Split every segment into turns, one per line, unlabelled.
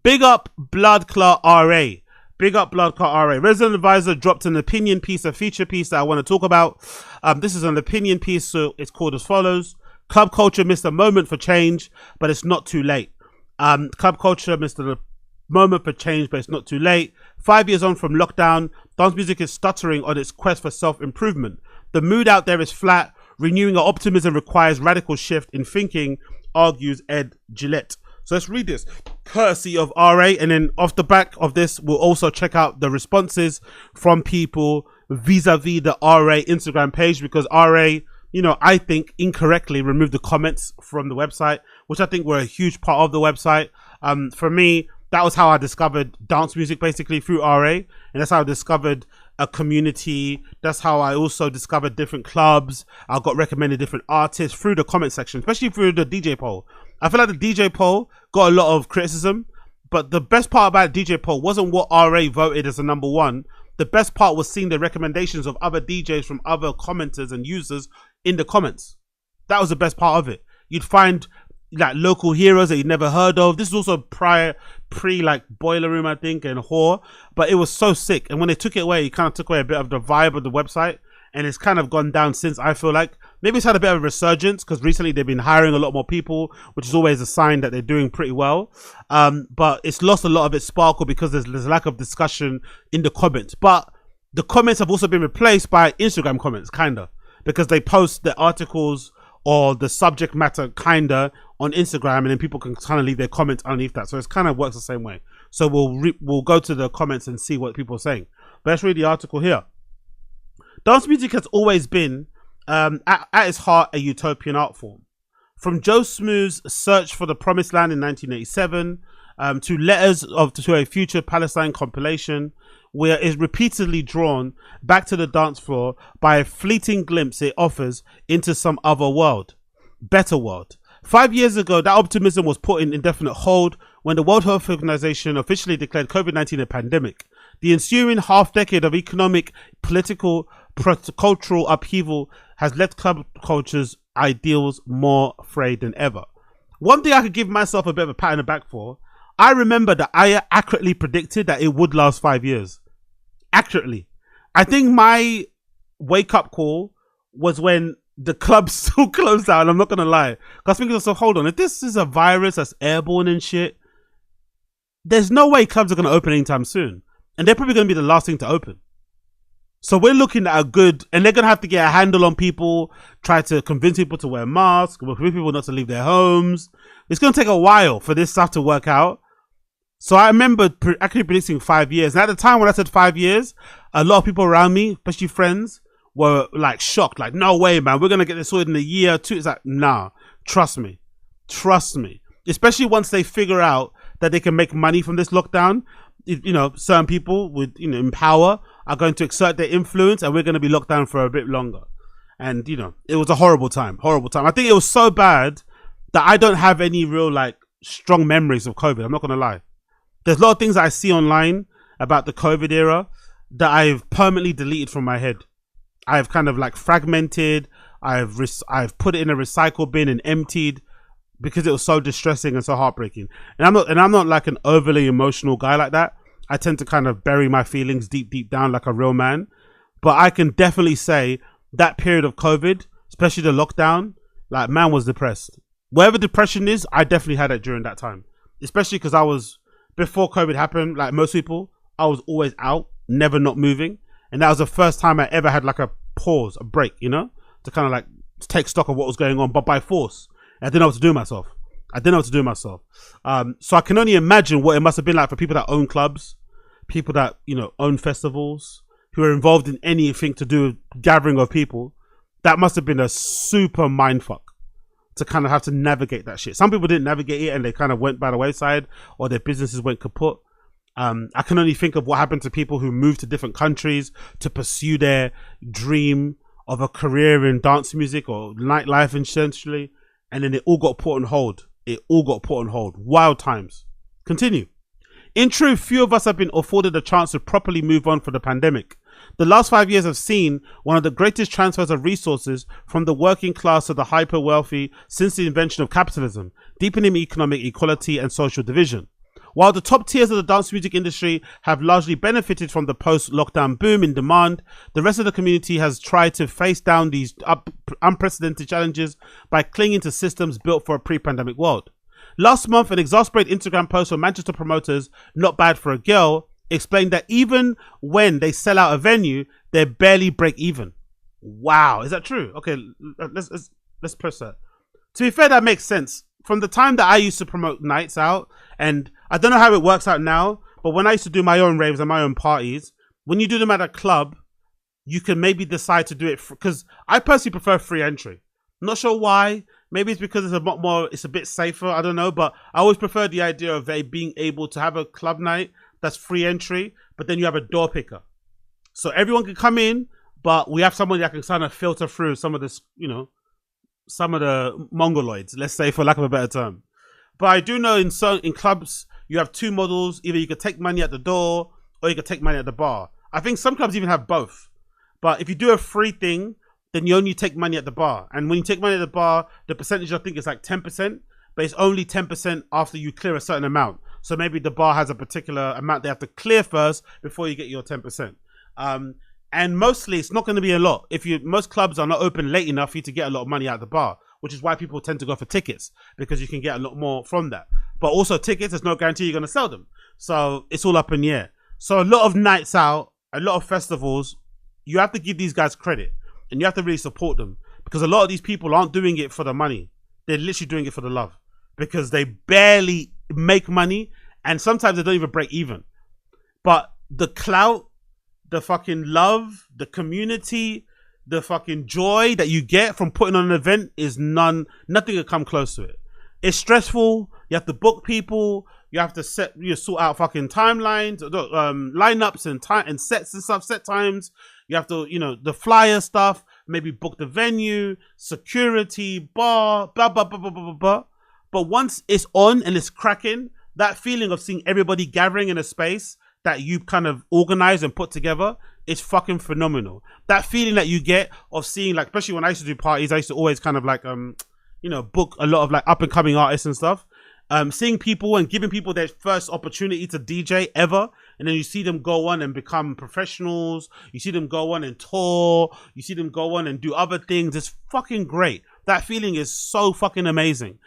Big up Blood Clot RA. Big up Blood Clot RA. Resident Advisor dropped an opinion piece, a feature piece that I want to talk about. This is an opinion piece, so it's called as follows. Club culture missed a moment for change, but it's not too late. Club culture missed a moment for change, but it's not too late. 5 years on from lockdown, dance music is stuttering on its quest for self-improvement. The mood out there is flat. Renewing our optimism requires radical shift in thinking, argues Ed Gillette. So let's read this, courtesy of RA, and then off the back of this, we'll also check out the responses from people vis-a-vis the RA Instagram page, because RA, you know, I think incorrectly removed the comments from the website, which I think were a huge part of the website. For me, that was how I discovered dance music, basically through RA, and that's how I discovered a community. That's how I also discovered different clubs. I got recommended different artists through the comment section, especially through the DJ poll. I feel like the DJ poll got a lot of criticism, but the best part about the DJ poll wasn't what RA voted as the number one. The best part was seeing the recommendations of other DJs from other commenters and users in the comments. That was the best part of it. You'd find like local heroes that you'd never heard of. This is also pre like Boiler Room, I think, and Whore, but it was so sick. And when they took it away, it kind of took away a bit of the vibe of the website, and it's kind of gone down since. I feel like maybe it's had a bit of a resurgence because recently they've been hiring a lot more people, which is always a sign that they're doing pretty well. But it's lost a lot of its sparkle because there's lack of discussion in the comments. But the comments have also been replaced by Instagram comments, kinda, because they post the articles or the subject matter kinda on Instagram, and then people can kind of leave their comments underneath that. So it kind of works the same way. So we'll go to the comments and see what people are saying. But let's read the article here. Dance music has always been, at its heart, a utopian art form. From Joe Smooth's Search for the Promised Land in 1987 to Letters to a Future Palestine compilation, where it is repeatedly drawn back to the dance floor by a fleeting glimpse it offers into some other world, better world. 5 years ago, that optimism was put in indefinite hold when the World Health Organization officially declared COVID-19 a pandemic. The ensuing half-decade of economic, political, cultural upheaval has left club culture's ideals more frayed than ever. One thing I could give myself a bit of a pat on the back for, I remember that I accurately predicted that it would last 5 years. Accurately. I think my wake-up call was when the clubs still closed down. I'm not going to lie. Because I was thinking to myself, hold on, if this is a virus that's airborne and shit, there's no way clubs are going to open anytime soon. And they're probably going to be the last thing to open. So we're looking at a good, and they're going to have to get a handle on people, try to convince people to wear masks, convince people not to leave their homes. It's going to take a while for this stuff to work out. So I remember actually predicting 5 years. And at the time when I said 5 years, a lot of people around me, especially friends, were like shocked. Like, no way, man. We're going to get this sorted in a year or two. It's like, nah, trust me. Trust me. Especially once they figure out that they can make money from this lockdown. You know, certain people with, you know, in power are going to exert their influence, and we're going to be locked down for a bit longer. And, you know, it was a horrible time. Horrible time. I think it was so bad that I don't have any real, like, strong memories of COVID. I'm not going to lie. There's a lot of things that I see online about the COVID era that I've permanently deleted from my head. I've kind of like fragmented. I've put it in a recycle bin and emptied because it was so distressing and so heartbreaking. And I'm not like an overly emotional guy like that. I tend to kind of bury my feelings deep down like a real man. But I can definitely say that period of COVID, especially the lockdown, like, man was depressed. Whatever depression is, I definitely had it during that time. Especially because I was, before COVID happened, like most people, I was always out, never not moving. And that was the first time I ever had like a pause, a break, you know, to kind of like take stock of what was going on, but by force. I didn't know what to do with myself. So I can only imagine what it must have been like for people that own clubs, people that, you know, own festivals, who are involved in anything to do with gathering of people. That must have been a super mindfuck to kind of have to navigate that shit. Some people didn't navigate it and they kind of went by the wayside, or their businesses went kaput. I can only think of what happened to people who moved to different countries to pursue their dream of a career in dance music or nightlife, essentially. And then it all got put on hold. Wild times. Continue. In truth, few of us have been afforded a chance to properly move on from the pandemic. The last 5 years have seen one of the greatest transfers of resources from the working class to the hyper-wealthy since the invention of capitalism, deepening economic equality and social division. While the top tiers of the dance music industry have largely benefited from the post-lockdown boom in demand, the rest of the community has tried to face down these unprecedented challenges by clinging to systems built for a pre-pandemic world. Last month, an exasperated Instagram post from Manchester promoters Not Bad for a Girl explained that even when they sell out a venue, they barely break even. Wow, is that true? Okay, let's press that. To be fair, that makes sense. From the time that I used to promote nights out, and I don't know how it works out now, but when I used to do my own raves and my own parties, when you do them at a club, you can maybe decide to do it because I personally prefer free entry. Not sure why. Maybe it's because it's a bit safer. I don't know, but I always prefer the idea of being able to have a club night that's free entry, but then you have a door picker, so everyone can come in, but we have someone that can kind of filter through some of this, some of the mongoloids, let's say, for lack of a better term. But I do know in clubs you have two models. Either you could take money at the door or you could take money at the bar. I think some clubs even have both. But if you do a free thing, then you only take money at the bar. And when you take money at the bar, the percentage I think is like 10%, but it's only 10% after you clear a certain amount. So maybe the bar has a particular amount they have to clear first before you get your 10%. And mostly it's not going to be a lot. Most clubs are not open late enough for you to get a lot of money out of the bar, which is why people tend to go for tickets, because you can get a lot more from that. But also tickets, there's no guarantee you're going to sell them. So it's all up in the air. So a lot of nights out, a lot of festivals, you have to give these guys credit and you have to really support them, because a lot of these people aren't doing it for the money. They're literally doing it for the love, because they barely make money and sometimes they don't even break even. But the clout, the fucking love, the community, the fucking joy that you get from putting on an event is nothing can come close to it. It's stressful. You have to book people. You have to sort out fucking timelines, lineups and sets and stuff, set times. You have to, the flyer stuff, maybe book the venue, security, bar, blah, blah, blah, blah, blah, blah. But once it's on and it's cracking, that feeling of seeing everybody gathering in a space that you kind of organize and put together is fucking phenomenal. That feeling that you get of seeing, like, especially when I used to do parties, I used to always kind of like, book a lot of like up and coming artists and stuff. Seeing people and giving people their first opportunity to DJ ever, and then you see them go on and become professionals, you see them go on and tour, you see them go on and do other things. It's fucking great. That feeling is so fucking amazing.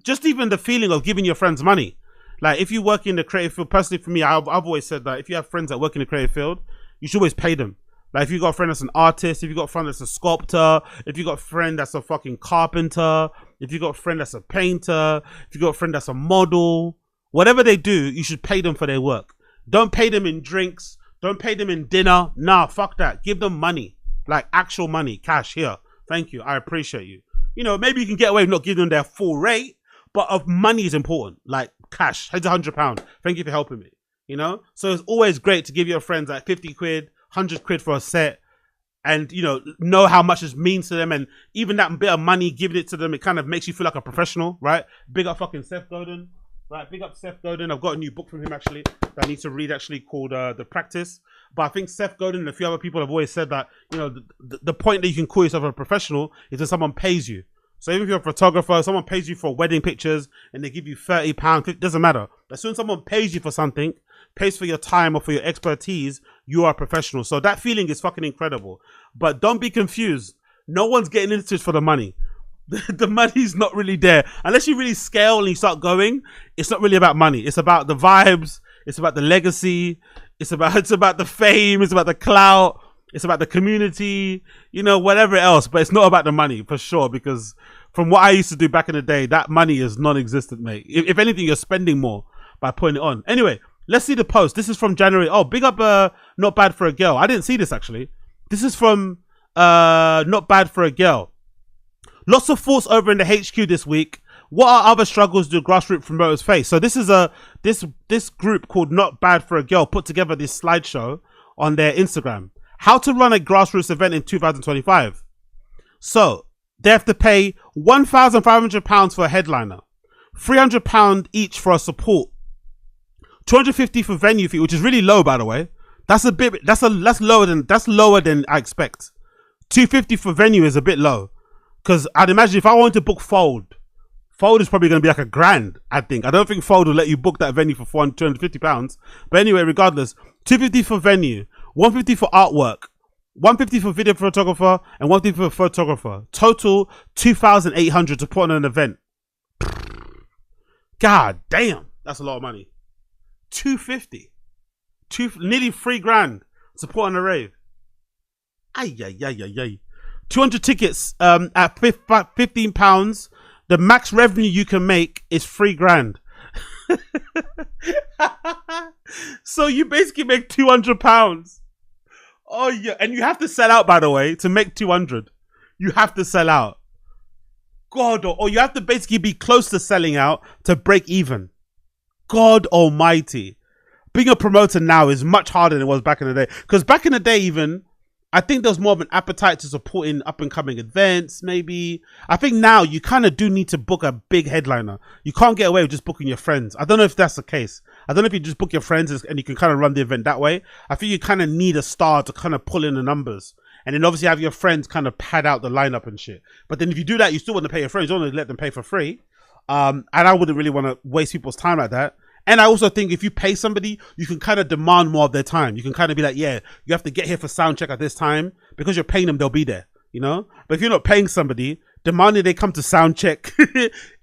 Just even the feeling of giving your friends money. Like, if you work in the creative field, personally for me, I've always said that if you have friends that work in the creative field, you should always pay them. Like, if you got a friend that's an artist, if you got a friend that's a sculptor, if you got a friend that's a fucking carpenter, if you got a friend that's a painter, if you got a friend that's a model, whatever they do, you should pay them for their work. Don't pay them in drinks. Don't pay them in dinner. Nah, fuck that. Give them money, like actual money, cash. Here, thank you. I appreciate you. Maybe you can get away with not giving them their full rate, but of money is important. Like cash. Here's £100. Thank you for helping me. So it's always great to give your friends like 50 quid, 100 quid for a set, and know how much it means to them. And even that bit of money, giving it to them, it kind of makes you feel like a professional, right? Big up fucking Seth Godin, right? Big up Seth Godin. I've got a new book from him actually that I need to read, actually, called The Practice. But I think Seth Godin and a few other people have always said that the point that you can call yourself a professional is when someone pays you. So even if you're a photographer, someone pays you for wedding pictures and they give you £30, it doesn't matter. As soon as someone pays you for something, pays for your time or for your expertise, you are a professional. So that feeling is fucking incredible. But don't be confused. No one's getting into it for the money. The money's not really there. Unless you really scale and you start going, it's not really about money. It's about the vibes. It's about the legacy. It's about the fame. It's about the clout. It's about the community, whatever else. But it's not about the money, for sure, because from what I used to do back in the day, that money is non-existent, mate. If anything, you're spending more by putting it on. Anyway, let's see the post. This is from January. Oh, big up Not Bad for a Girl. I didn't see this, actually. This is from Not Bad for a Girl. Lots of thoughts over in the HQ this week. What are other struggles do grassroots promoters face? So this is this group called Not Bad for a Girl put together this slideshow on their Instagram. How to run a grassroots event in 2025. So they have to pay £1,500 for a headliner, £300 each for a support, £250 for venue fee, which is really low, by the way. That's lower than I expect. £250 for venue is a bit low, because I'd imagine if I wanted to book Fold Fold is probably going to be like £1,000, I think. I don't think Fold will let you book that venue for £250. But anyway, regardless, $250 for venue, $150 for artwork, $150 for video photographer, and $150 for photographer. Total $2,800 to put on an event. God damn, that's a lot of money. $250, nearly $3,000 to put on a rave. Ay. 200 tickets at £15. The max revenue you can make is $3,000. So you basically make £200. Oh yeah, and you have to sell out, by the way, to make 200. You have to sell out. God, or you have to basically be close to selling out to break even. God almighty. Being a promoter now is much harder than it was back in the day. Because back in the day even, I think there was more of an appetite to supporting up and coming events, maybe. I think now you kind of do need to book a big headliner. You can't get away with just booking your friends. I don't know if that's the case. I don't know if you just book your friends and you can kind of run the event that way. I think you kind of need a star to kind of pull in the numbers. And then obviously have your friends kind of pad out the lineup and shit. But then if you do that, you still want to pay your friends. You don't want to let them pay for free. And I wouldn't really want to waste people's time like that. And I also think if you pay somebody, you can kind of demand more of their time. You can kind of be like, yeah, you have to get here for sound check at this time. Because you're paying them, they'll be there, you know? But if you're not paying somebody, demanding they come to sound check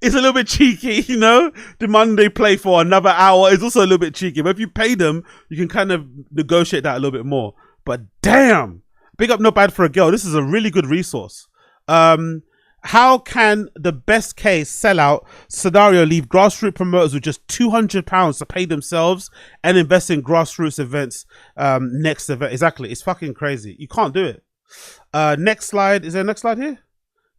is a little bit cheeky, you know? Demanding they play for another hour is also a little bit cheeky. But if you pay them, you can kind of negotiate that a little bit more. But damn, big up Not Bad for a Girl. This is a really good resource. How can the best case sellout scenario leave grassroots promoters with just £200 to pay themselves and invest in grassroots events next event? Exactly. It's fucking crazy. You can't do it. Next slide. Is there a next slide here?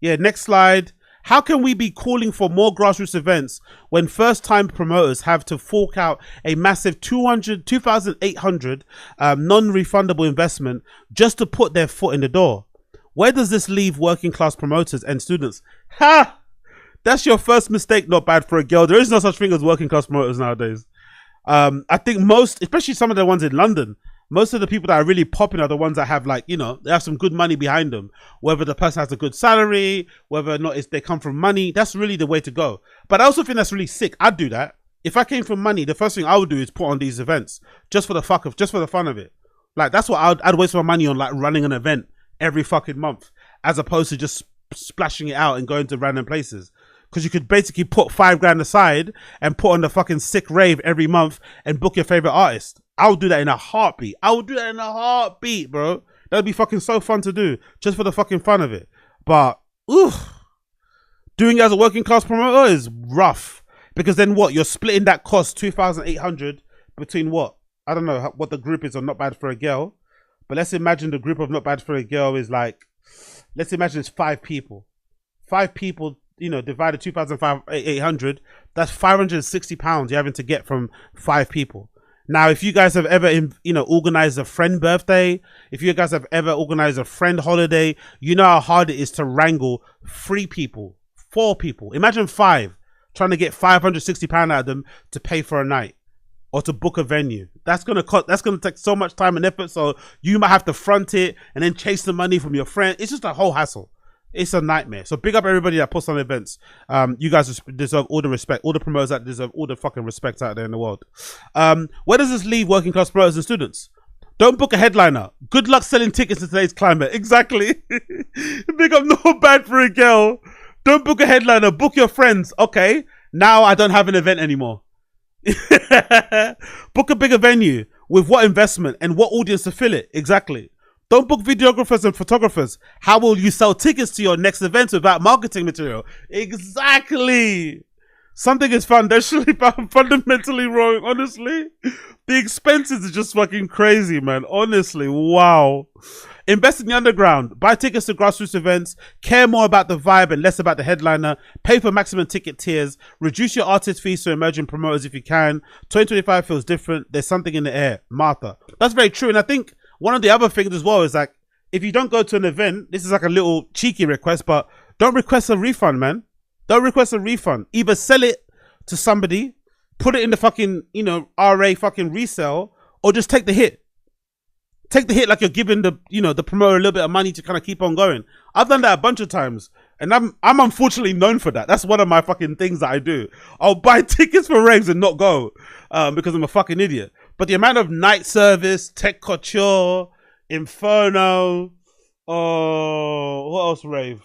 Yeah, next slide. How can we be calling for more grassroots events when first-time promoters have to fork out a massive $2,800 non-refundable investment just to put their foot in the door? Where does this leave working class promoters and students? Ha! That's your first mistake, Not Bad for a Girl. There is no such thing as working class promoters nowadays. I think most, especially some of the ones in London, most of the people that are really popping are the ones that have, like, you know, they have some good money behind them. Whether the person has a good salary, whether or not they come from money, that's really the way to go. But I also think that's really sick. I'd do that. If I came from money, the first thing I would do is put on these events just for the fun of it. Like, that's what I'd waste my money on, like running an event every fucking month, as opposed to just splashing it out and going to random places. Because you could basically put $5,000 aside and put on the fucking sick rave every month and book your favorite artist. I would do that in a heartbeat. Bro. That'd be fucking so fun to do, just for the fucking fun of it. But doing it as a working class promoter is rough, because then what? You're splitting that cost, $2,800, between what? I don't know what the group is on Not Bad for a Girl. But let's imagine the group of Not Bad for a Girl is like, let's imagine it's 5 people. 5 people, you know, divided 2,800, that's £560 you're having to get from 5 people. Now, if you guys have ever, you know, organized a friend birthday, if you guys have ever organized a friend holiday, you know how hard it is to wrangle 3 people, 4 people. Imagine 5 trying to get £560 out of them to pay for a night or to book a venue. That's gonna take so much time and effort. So you might have to front it and then chase the money from your friend. It's just a whole hassle. It's a nightmare. So big up everybody that puts on events. You guys deserve all the respect. All the promoters that deserve all the fucking respect out there in the world. Where does this leave working class promoters and students? Don't book a headliner. Good luck selling tickets in today's climate. Exactly. Big up Not Bad for a Girl. Don't book a headliner. Book your friends. Okay. Now I don't have an event anymore. Book a bigger venue. With what investment and what audience to fill it? Exactly. Don't book videographers and photographers. How will you sell tickets to your next event without marketing material? Exactly. Something is fundamentally wrong, honestly. The expenses are just fucking crazy, man. Honestly, wow. Invest in the underground. Buy tickets to grassroots events. Care more about the vibe and less about the headliner. Pay for maximum ticket tiers. Reduce your artist fees to emerging promoters if you can. 2025 feels different. There's something in the air. Martha. That's very true. And I think one of the other things as well is, like, if you don't go to an event, this is like a little cheeky request, but don't request a refund, man. Don't request a refund. Either sell it to somebody, put it in the fucking, you know, RA fucking resale, or just take the hit. Take the hit like you're giving the, you know, the promoter a little bit of money to kind of keep on going. I've done that a bunch of times. And I'm unfortunately known for that. That's one of my fucking things that I do. I'll buy tickets for raves and not go because I'm a fucking idiot. But the amount of night service, Tech Couture, Inferno, what else rave?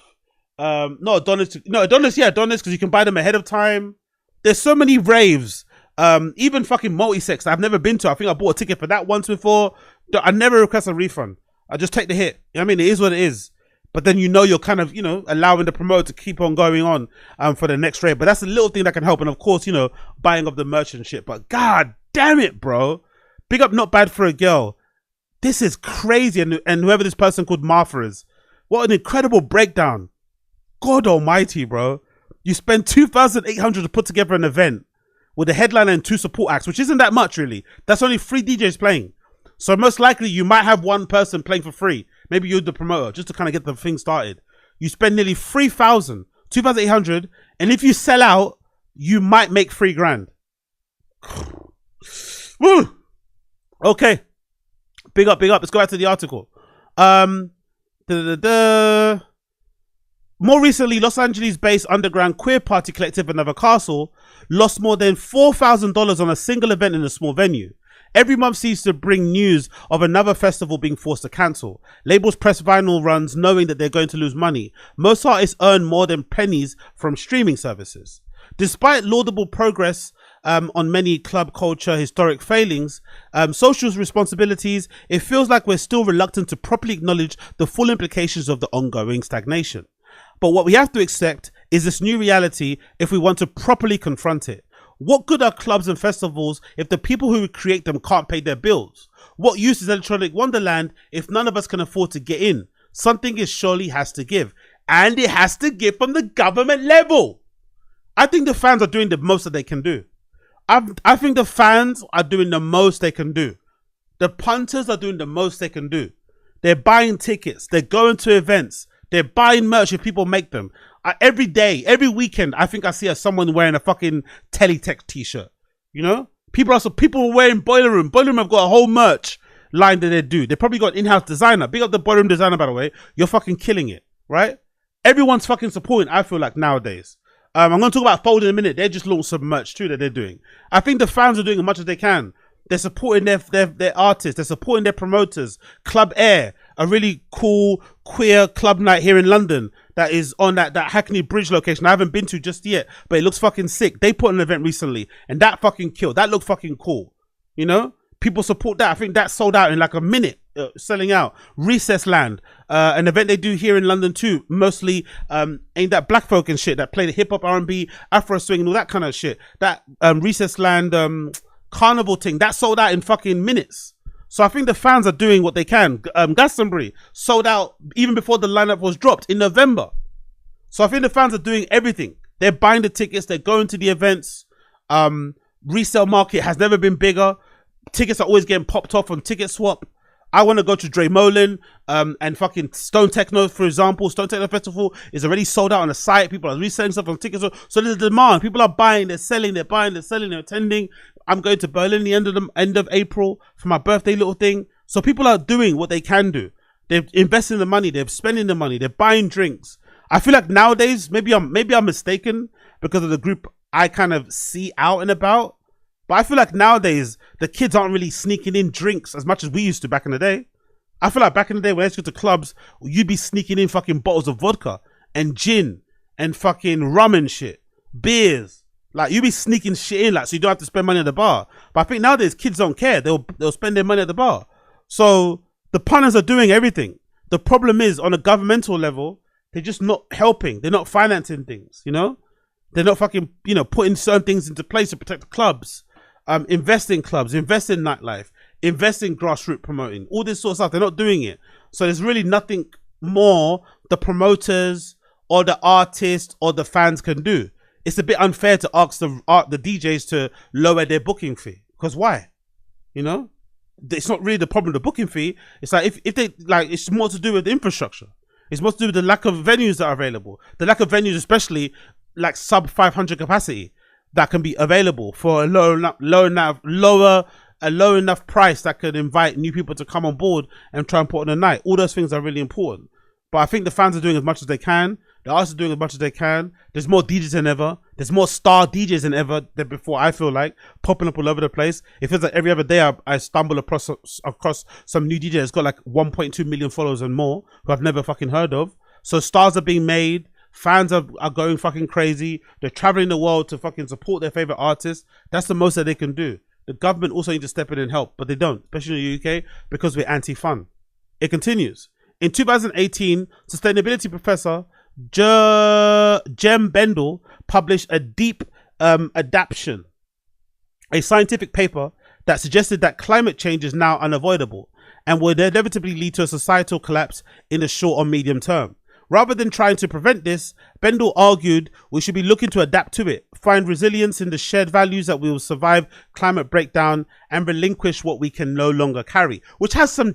No, Adonis, because you can buy them ahead of time. There's so many raves. Even fucking multi-sex that I've never been to. I think I bought a ticket for that once before. I never request a refund. I just take the hit. You know what I mean? It is what it is. But then you're kind of, allowing the promoter to keep on going on for the next rave. But that's a little thing that can help. And of course, buying of the merch and shit. But god damn it, bro. Big up Not Bad for a Girl. This is crazy. And whoever this person called Martha is. What an incredible breakdown. God almighty, bro. You spend $2,800 to put together an event with a headliner and 2 support acts, which isn't that much really. That's only 3 DJs playing. So most likely you might have one person playing for free. Maybe you're the promoter, just to kind of get the thing started. You spend nearly 3,000, 2,800, and if you sell out, you might make $3,000. Woo! Okay. Big up. Let's go back to the article. More recently, Los Angeles-based underground queer party collective Another Castle lost more than $4,000 on a single event in a small venue. Every month seems to bring news of another festival being forced to cancel. Labels press vinyl runs knowing that they're going to lose money. Most artists earn more than pennies from streaming services. Despite laudable progress on many club culture historic failings, social responsibilities, it feels like we're still reluctant to properly acknowledge the full implications of the ongoing stagnation. But what we have to accept is this new reality if we want to properly confront it. What good are clubs and festivals if the people who create them can't pay their bills? What use is Electronic Wonderland if none of us can afford to get in? Something is surely has to give. And it has to give from the government level. I think the fans are doing the most that they can do. I think the fans are doing the most they can do. The punters are doing the most they can do. They're buying tickets. They're going to events. They're buying merch if people make them. Every day, every weekend, I think I see someone wearing a fucking Teletech t-shirt. People are wearing Boiler Room. Boiler Room have got a whole merch line that they do. They probably got an in-house designer. Big up the Boiler Room designer, by the way. You're fucking killing it, right? Everyone's fucking supporting, I feel like, nowadays. I'm going to talk about Fold in a minute. They just launched some merch too that they're doing. I think the fans are doing as much as they can. They're supporting their artists. They're supporting their promoters. Club Air, a really cool queer club night here in London that is on that Hackney Bridge location I haven't been to just yet, but it looks fucking sick. They put an event recently and that fucking killed. That looked fucking cool. People support that. I think that sold out in like a minute, selling out. Recess Land, an event they do here in London too, mostly aimed at black folk and shit that play the hip hop, R&B, Afro swing and all that kind of shit. That Recess Land carnival thing, that sold out in fucking minutes. So I think the fans are doing what they can. Glastonbury sold out even before the lineup was dropped in November. So I think the fans are doing everything. They're buying the tickets, they're going to the events. Resale market has never been bigger. Tickets are always getting popped off on Ticket Swap. I want to go to Dremolin and fucking Stone Techno, for example. Stone Techno Festival is already sold out on the site. People are reselling stuff on Ticket Swap. So there's a demand. People are buying, they're selling, they're buying, they're selling, they're attending. I'm going to Berlin the end of April for my birthday little thing. So people are doing what they can do. They're investing the money. They're spending the money. They're buying drinks. I feel like nowadays, maybe I'm mistaken because of the group I kind of see out and about. But I feel like nowadays, the kids aren't really sneaking in drinks as much as we used to back in the day. I feel like back in the day when I used to go to clubs, you'd be sneaking in fucking bottles of vodka and gin and fucking rum and shit. Beers. Like, you'd be sneaking shit in, like, so you don't have to spend money at the bar. But I think nowadays, kids don't care. They'll spend their money at the bar. So, the punters are doing everything. The problem is, on a governmental level, they're just not helping. They're not financing things, They're not fucking, putting certain things into place to protect the clubs. Invest in clubs, invest in nightlife, invest in grassroots promoting, all this sort of stuff. They're not doing it. So there's really nothing more the promoters or the artists or the fans can do. It's a bit unfair to ask the DJs to lower their booking fee. Because why? It's not really the problem of the booking fee. It's like if they like, it's more to do with the infrastructure. It's more to do with the lack of venues that are available. The lack of venues, especially like sub 500 capacity, that can be available for a low enough price that could invite new people to come on board and try and put on a night. All those things are really important. But I think the fans are doing as much as they can. The artists are doing as much as they can. There's more DJs than ever. There's more star DJs than ever than before, I feel like, popping up all over the place. It feels like every other day I stumble across some new DJ that's got like 1.2 million followers and more, who I've never fucking heard of. So stars are being made. Fans are going fucking crazy. They're traveling the world to fucking support their favorite artists. That's the most that they can do. The government also needs to step in and help, but they don't, especially in the UK, because we're anti-fun. It continues. In 2018, sustainability professor Jem Bendel published a deep adaptation, a scientific paper that suggested that climate change is now unavoidable and would inevitably lead to a societal collapse in the short or medium term. Rather than trying to prevent this, Bendel argued we should be looking to adapt to it, find resilience in the shared values that we will survive climate breakdown, and relinquish what we can no longer carry, which has some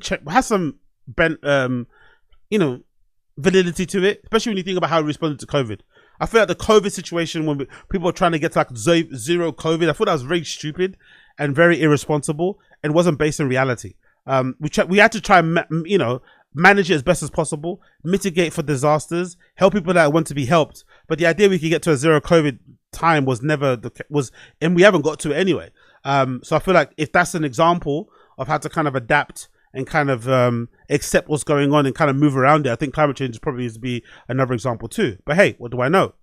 validity to it, especially when you think about how we responded to COVID. I feel like the COVID situation, when people were trying to get to like zero COVID, I thought that was very stupid and very irresponsible and wasn't based in reality. We had to try and, manage it as best as possible, mitigate for disasters, help people that want to be helped. But the idea we could get to a zero COVID time was never and we haven't got to it anyway. So I feel like if that's an example of how to kind of adapt and kind of accept what's going on and kind of move around it, I think climate change probably needs to be another example too. But hey, what do I know?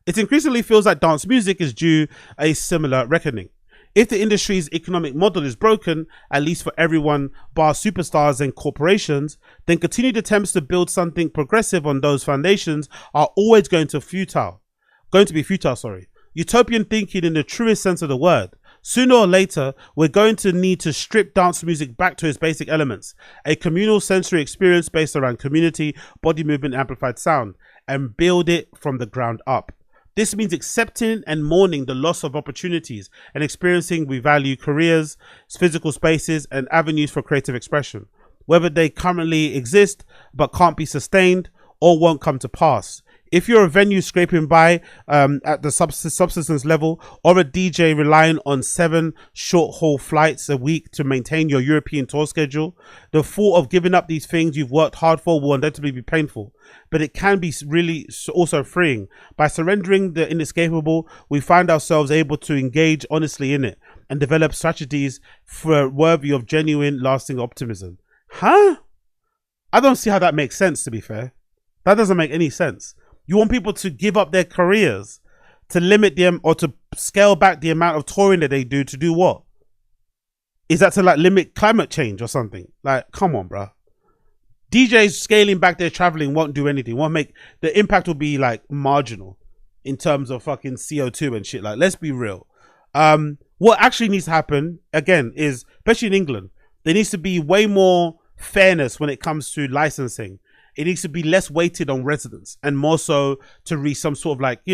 It increasingly feels like dance music is due a similar reckoning. If the industry's economic model is broken, at least for everyone bar superstars and corporations, then continued attempts to build something progressive on those foundations are always going to be futile. Utopian thinking in the truest sense of the word. Sooner or later, we're going to need to strip dance music back to its basic elements, a communal sensory experience based around community, body movement, amplified sound, and build it from the ground up. This means accepting and mourning the loss of opportunities and experiencing we value careers, physical spaces, and avenues for creative expression, whether they currently exist but can't be sustained or won't come to pass. If you're a venue scraping by at the subsistence level, or a DJ relying on 7 short-haul flights a week to maintain your European tour schedule, the thought of giving up these things you've worked hard for will undoubtedly be painful. But it can be really also freeing. By surrendering the inescapable, we find ourselves able to engage honestly in it and develop strategies worthy of genuine, lasting optimism. Huh? I don't see how that makes sense, to be fair. That doesn't make any sense. You want people to give up their careers, to limit them or to scale back the amount of touring that they do to do what? Is that to like limit climate change or something? Like, come on, bro. DJs scaling back their traveling won't do anything. Won't make the impact will be like marginal in terms of fucking CO2 and shit. Like, let's be real. What actually needs to happen again is, especially in England, there needs to be way more fairness when it comes to licensing. It needs to be less weighted on residents and more so to reach some sort of like,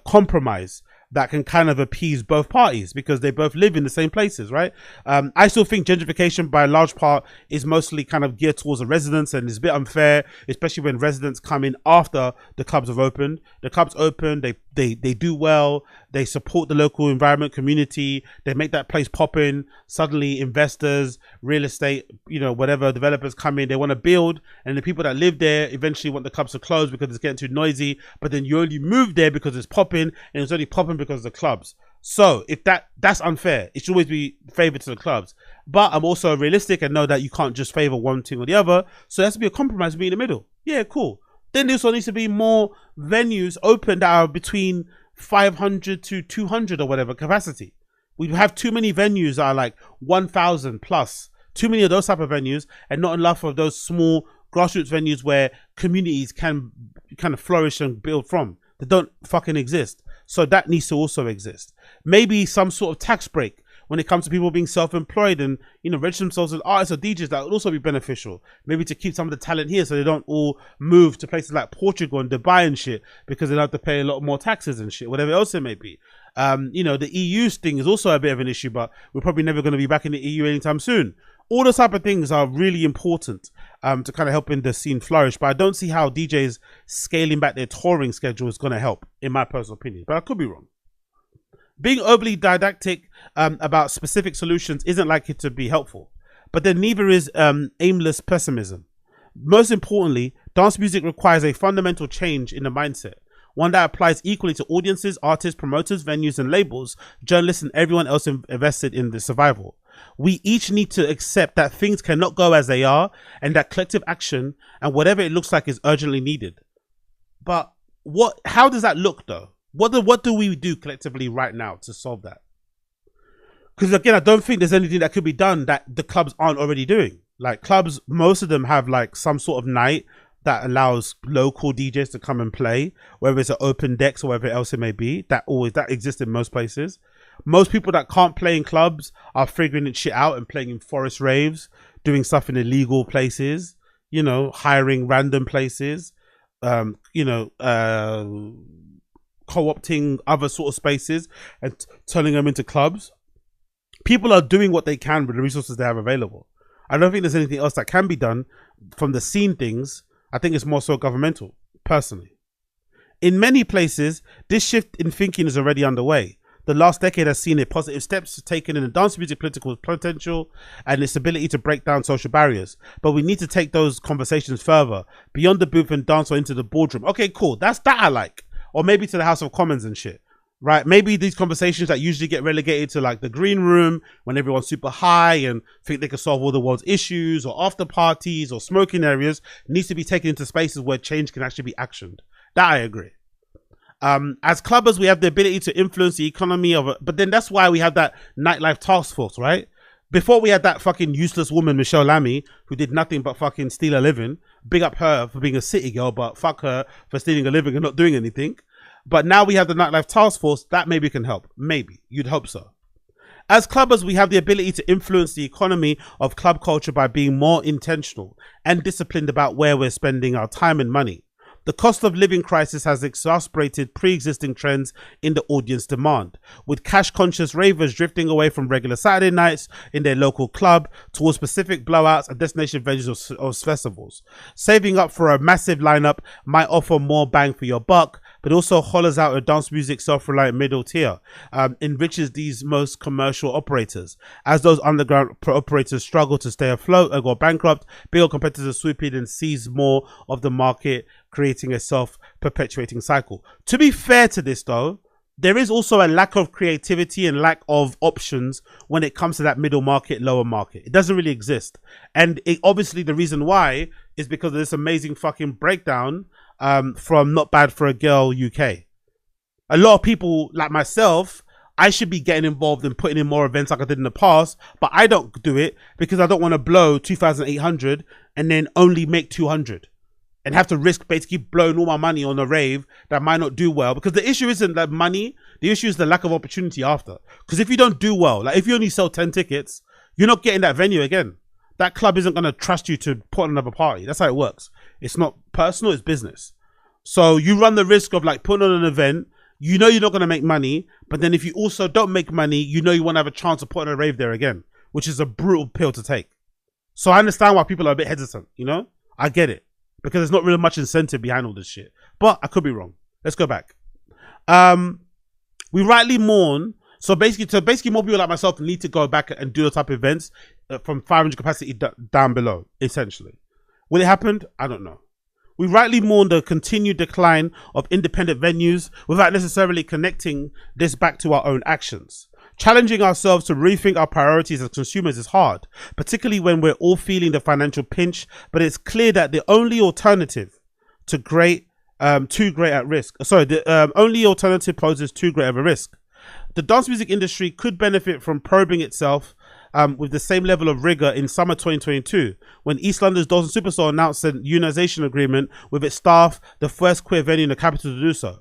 compromise that can kind of appease both parties because they both live in the same places, right? I still think gentrification by a large part is mostly kind of geared towards the residents, and it's a bit unfair, especially when residents come in after the clubs have opened. The clubs open, they do well, they support the local environment, community, they make that place popping. Suddenly investors, real estate, whatever, developers come in, they want to build, and the people that live there eventually want the clubs to close because it's getting too noisy, but then you only move there because it's popping, and it's only popping because of the clubs. So if that's unfair, it should always be favored to the clubs. But I'm also realistic and know that you can't just favor one thing or the other, so there has to be a compromise, be in the middle. Yeah, cool. Then there also needs to be more venues open that are between 500 to 200 or whatever capacity. We have too many venues that are like 1,000 plus, too many of those type of venues, and not enough of those small grassroots venues where communities can kind of flourish and build from. They don't fucking exist. So that needs to also exist. Maybe some sort of tax break when it comes to people being self-employed and, register themselves as artists or DJs. That would also be beneficial. Maybe to keep some of the talent here so they don't all move to places like Portugal and Dubai and shit because they'll have to pay a lot more taxes and shit, whatever else it may be. The EU thing is also a bit of an issue, but we're probably never going to be back in the EU anytime soon. All those type of things are really important to kind of helping the scene flourish. But I don't see how DJs scaling back their touring schedule is going to help, in my personal opinion. But I could be wrong. Being overly didactic about specific solutions isn't likely to be helpful. But then neither is aimless pessimism. Most importantly, Dance music requires a fundamental change in the mindset, one that applies equally to audiences, artists, promoters, venues and labels, journalists and everyone else invested in the survival. We each need to accept that things cannot go as they are and that collective action and whatever it looks like is urgently needed. But how does that look though? What do we do collectively right now to solve that? Because again, I don't think there's anything that could be done that the clubs aren't already doing. Like clubs, most of them have like some sort of night that allows local DJs to come and play, whether it's an open decks or whatever else it may be. That exists in most places. Most people that can't play in clubs are figuring it shit out and playing in forest raves, doing stuff in illegal places, you know, hiring random places, co-opting other sort of spaces and turning them into clubs. People are doing what they can with the resources they have available. I don't think there's anything else that can be done from the scene things. I think it's more so governmental, personally. In many places, this shift in thinking is already underway. The last decade has seen it, positive steps taken in the dance music political potential and its ability to break down social barriers. But we need to take those conversations further, beyond the booth and dance or into the boardroom. Okay, cool. That I like. Or maybe to the House of Commons and shit. Right? Maybe these conversations that usually get relegated to like the green room when everyone's super high and think they can solve all the world's issues, or after parties or smoking areas, needs to be taken into spaces where change can actually be actioned. That I agree. As clubbers, we have the ability to influence the economy of it, but then that's why we have that nightlife task force, right? Before we had that fucking useless woman, Michelle Lamy, who did nothing but fucking steal a living. Big up her for being a city girl, but fuck her for stealing a living and not doing anything. But now we have the nightlife task force that maybe can help. Maybe. You'd hope so. As clubbers, we have the ability to influence the economy of club culture by being more intentional and disciplined about where we're spending our time and money. The cost of living crisis has exacerbated pre-existing trends in the audience demand, with cash-conscious ravers drifting away from regular Saturday nights in their local club towards specific blowouts and destination venues or festivals. Saving up for a massive lineup might offer more bang for your buck, but also hollers out a dance music self-reliant middle tier, enriches these most commercial operators. As those underground operators struggle to stay afloat or go bankrupt, bigger competitors swoop in and seize more of the market, creating a self-perpetuating cycle. To be fair to this though, there is also a lack of creativity and lack of options when it comes to that middle market, lower market. It doesn't really exist. And obviously the reason why is because of this amazing fucking breakdown from Not Bad for a Girl UK. A lot of people like myself, I should be getting involved and putting in more events like I did in the past, but I don't do it because I don't want to blow 2,800 and then only make 200. And have to risk basically blowing all my money on a rave that might not do well. Because the issue isn't the money, the issue is the lack of opportunity after. Because if you don't do well, like if you only sell 10 tickets, you're not getting that venue again. That club isn't going to trust you to put on another party. That's how it works. It's not personal, it's business. So you run the risk of like putting on an event, you know you're not going to make money, but then if you also don't make money, you know you want to have a chance of putting a rave there again, which is a brutal pill to take. So I understand why people are a bit hesitant, you know? I get it. Because there's not really much incentive behind all this shit. But I could be wrong. Let's go back. We rightly mourn. So basically more people like myself need to go back and do the type of events from 500 capacity down below, essentially. Will it happen? I don't know. We rightly mourn the continued decline of independent venues without necessarily connecting this back to our own actions. Challenging ourselves to rethink our priorities as consumers is hard, particularly when we're all feeling the financial pinch, but it's clear that the only alternative to only alternative poses too great of a risk. The dance music industry could benefit from probing itself with the same level of rigor in summer 2022, when East London's Dalston Superstore announced an unionization agreement with its staff, the first queer venue in the capital to do so.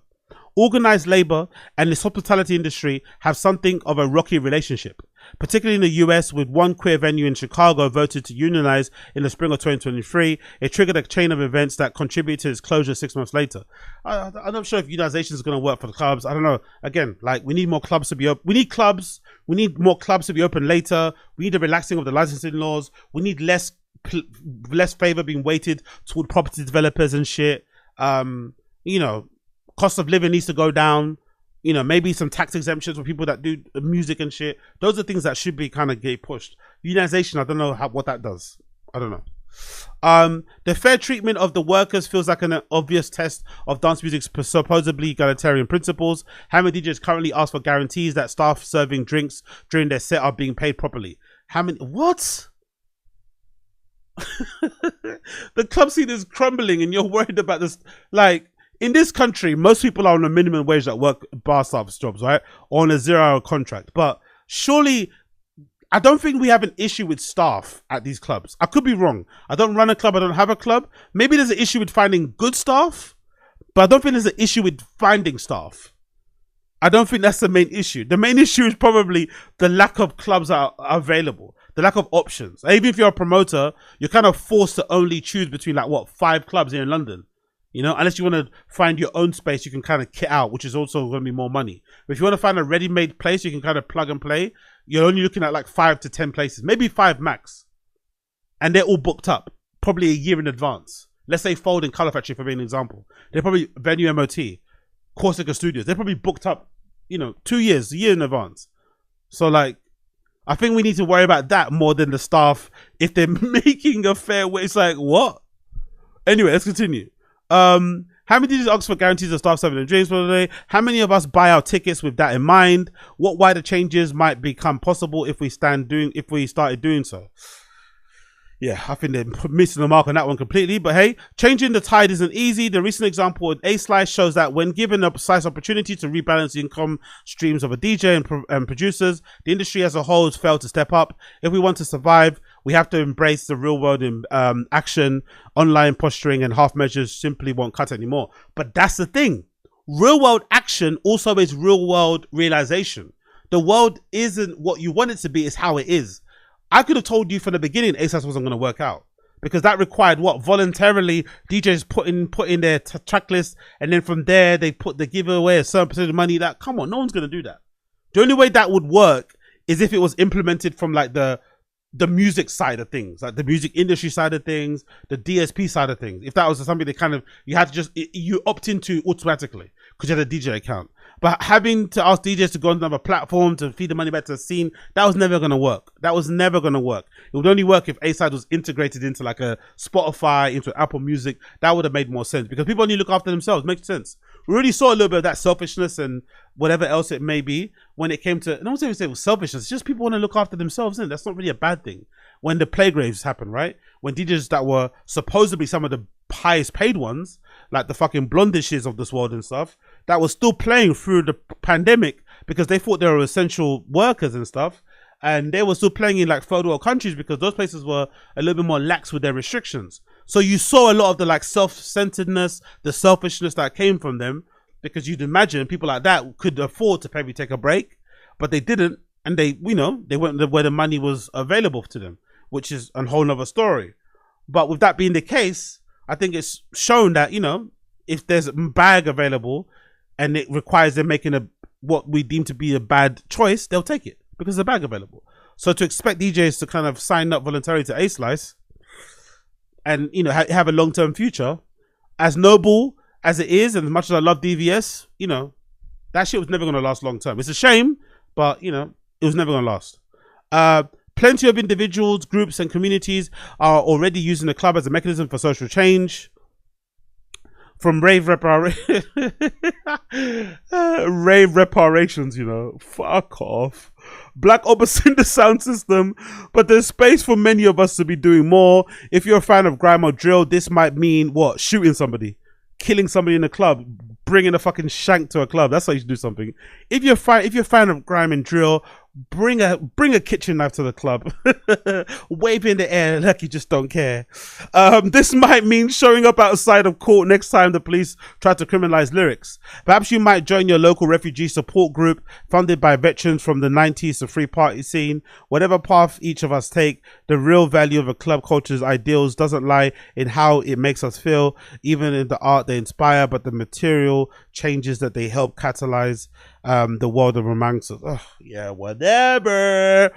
Organised labour and this hospitality industry have something of a rocky relationship, particularly in the US, with one queer venue in Chicago voted to unionize in the spring of 2023. It triggered a chain of events that contributed to its closure 6 months later. I'm not sure if unionization is going to work for the clubs. I don't know. Again, like we need more clubs to be open. We need more clubs to be open later. We need a relaxing of the licensing laws. We need less favor being weighted toward property developers and shit. You know, cost of living needs to go down. You know, maybe some tax exemptions for people that do music and shit. Those are things that should be kind of get pushed. Unionization, I don't know what that does. I don't know. The fair treatment of the workers feels like an obvious test of dance music's supposedly egalitarian principles. How many DJs currently ask for guarantees that staff serving drinks during their set are being paid properly? How many? What? The club scene is crumbling and you're worried about this. Like, in this country, most people are on a minimum wage that work bar staff jobs, right? Or on a 0-hour contract. But surely, I don't think we have an issue with staff at these clubs. I could be wrong. I don't run a club. I don't have a club. Maybe there's an issue with finding good staff, but I don't think there's an issue with finding staff. I don't think that's the main issue. The main issue is probably the lack of clubs that are available, the lack of options. Even if you're a promoter, you're kind of forced to only choose between like what 5 clubs here in London. You know, unless you want to find your own space, you can kind of kit out, which is also going to be more money. But if you want to find a ready-made place, you can kind of plug and play. You're only looking at like 5 to 10 places, maybe 5 max. And they're all booked up, probably a year in advance. Let's say Fold and Colour Factory for being an example. They're probably Venue MOT, Corsica Studios. They're probably booked up, you know, 2 years, a year in advance. So like, I think we need to worry about that more than the staff. If they're making a fair wage, it's like, what? Anyway, let's continue. How many DJs ask for guarantees of staff serving and drinks for the day? How many of us buy our tickets with that in mind? What wider changes might become possible if we started doing so? Yeah, I think they're missing the mark on that one completely. But hey, changing the tide isn't easy. The recent example with A-Slice shows that when given a precise opportunity to rebalance the income streams of a DJ and producers, the industry as a whole has failed to step up. If we want to survive, we have to embrace the real world in action. Online posturing and half measures simply won't cut anymore. But that's the thing. Real world action also is real world realization. The world isn't what you want it to be, it's how it is. I could have told you from the beginning A-Slice wasn't going to work out, because that required what? Voluntarily DJs put in their track list, and then from there they give away a certain percentage of money. That, come on, no one's going to do that. The only way that would work is if it was implemented from like the music side of things, like the music industry side of things, the DSP side of things. If that was something that kind of you had to just you opt into automatically because you had a DJ account. But having to ask DJs to go on another platform to feed the money back to the scene, that was never going to work. That was never going to work. It would only work if A-Side was integrated into like a Spotify, into Apple Music. That would have made more sense, because people only look after themselves. Makes sense. We already saw a little bit of that selfishness and whatever else it may be when it came to, I don't even say it was selfishness, it's just people want to look after themselves, and that's not really a bad thing. When the Playgraves happened, right? When DJs that were supposedly some of the highest paid ones, like the fucking Blondishes of this world and stuff, that was still playing through the pandemic because they thought they were essential workers and stuff, and they were still playing in like third world countries because those places were a little bit more lax with their restrictions. So you saw a lot of the like self-centeredness, the selfishness that came from them, because you'd imagine people like that could afford to maybe take a break, but they didn't, and they, you know, they went where the money was available to them, which is a whole nother story. But with that being the case, I think it's shown that, you know, if there's a bag available and it requires them making what we deem to be a bad choice, they'll take it because there's a bag available. So to expect DJs to kind of sign up voluntarily to A-Slice and, you know, have a long-term future, as noble as it is, and as much as I love DVS, you know, that shit was never going to last long-term. It's a shame, but, you know, it was never going to last. Plenty of individuals, groups, and communities are already using the club as a mechanism for social change. From rave reparations, you know, fuck off. Black Ops in the sound system, but there's space for many of us to be doing more. If you're a fan of grime or drill, this might mean what? Shooting somebody, killing somebody in a club, bringing a fucking shank to a club. That's how you should do something. If you're a fan of grime and drill, bring a kitchen knife to the club. Wave in the air like you just don't care. This might mean showing up outside of court next time the police try to criminalize lyrics. Perhaps you might join your local refugee support group funded by veterans from the 90s to free party scene. Whatever path each of us take, the real value of a club culture's ideals doesn't lie in how it makes us feel, even in the art they inspire, but the material changes that they help catalyze the world of romance. Oh, yeah, whatever.